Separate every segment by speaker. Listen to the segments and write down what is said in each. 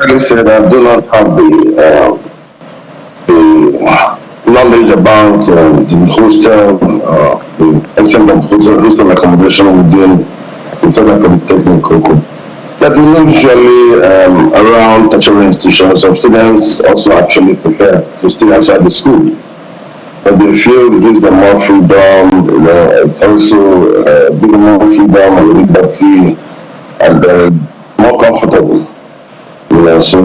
Speaker 1: rightly said, I do not have the knowledge about the hostel, the extent of hostel accommodation within the Federal Polytechnic Cocoa. But we know usually around tertiary institutions, some students also actually prefer to stay outside the school. But they feel it gives them more freedom, it's also give them more freedom and liberty and more comfortable. So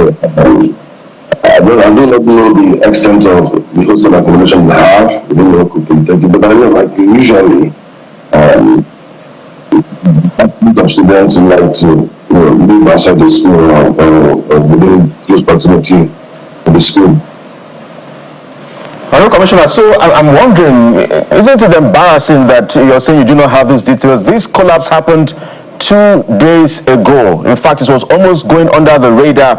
Speaker 1: I do not know the extent of the hostel accommodation they have within the local polytechnic, but I know like usually some students who like to live outside the school or within close proximity of the school.
Speaker 2: Hello, Commissioner. So I'm wondering, isn't it embarrassing that you're saying you do not have these details? This collapse happened 2 days ago. In fact, it was almost going under the radar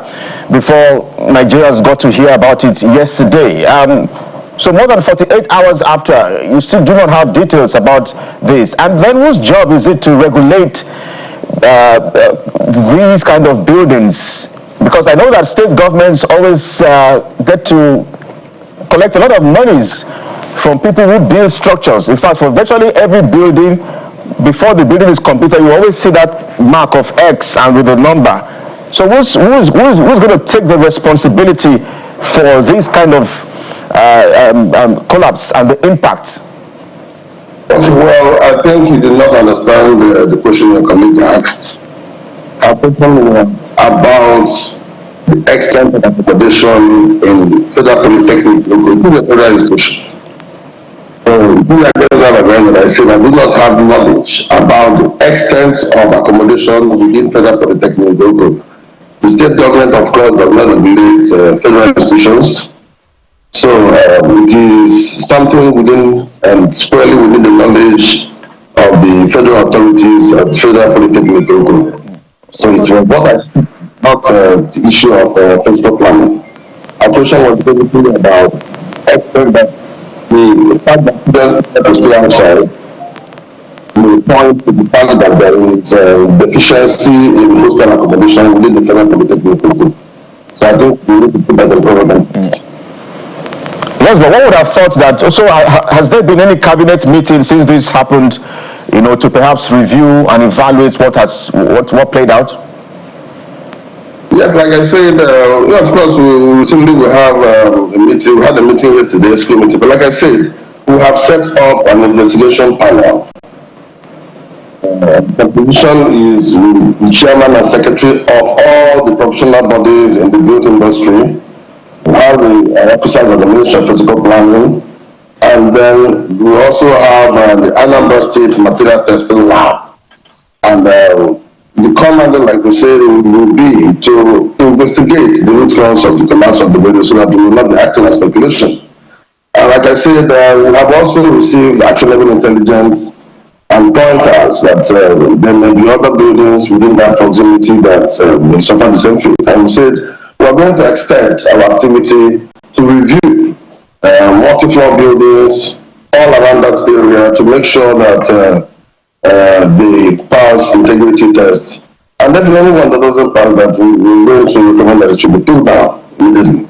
Speaker 2: before Nigerians got to hear about it yesterday. So more than 48 hours after, you still do not have details about this. And then whose job is it to regulate these kind of buildings? Because I know that state governments always get to collect a lot of monies from people who build structures. In fact, for virtually every building, before the building is completed, you always see that mark of X and with a number. So who's going to take the responsibility for this kind of collapse and the impact?
Speaker 1: Okay, well, I think you did not understand the question your colleague asked. Our question was about the extent of accommodation in Federal Polytechnic, including the federal institution. I said I do not have knowledge about the extent of accommodation within Federal Polytechnic Group. The state government, of course, does not regulate federal institutions. So it is something within and squarely within the knowledge of the federal authorities at the Federal Polytechnic Group. So it was not the issue of physical planning. Our question was basically about the fact that students have to stay outside may point to the fact that there is deficiency in hostel accommodation within the Federal Polytechnic Group. So I think we need to put that in prominence.
Speaker 2: Yes, but one would have thought that also has there been any cabinet meeting since this happened, to perhaps review and evaluate what played out?
Speaker 1: Yes, like I said, of course, we recently we have a meeting. We had a meeting yesterday, a school meeting. But like I said, we have set up an investigation panel. The position is the chairman and secretary of all the professional bodies in the built industry. We have the officers of the Ministry of Physical Planning, and then we also have the Anambra State Material Testing Lab. And the commander, like we said, will be to investigate the root cause of the collapse of the building so that we will not be acting as speculation. And like I said, we have also received actionable intelligence and pointers that there may be other buildings within that proximity that will suffer the same fate. And we said we are going to extend our activity to review multi-floor buildings all around that area to make sure that they pass integrity tests. And then anyone that doesn't pass that, we're going to recommend that it should be pulled down immediately.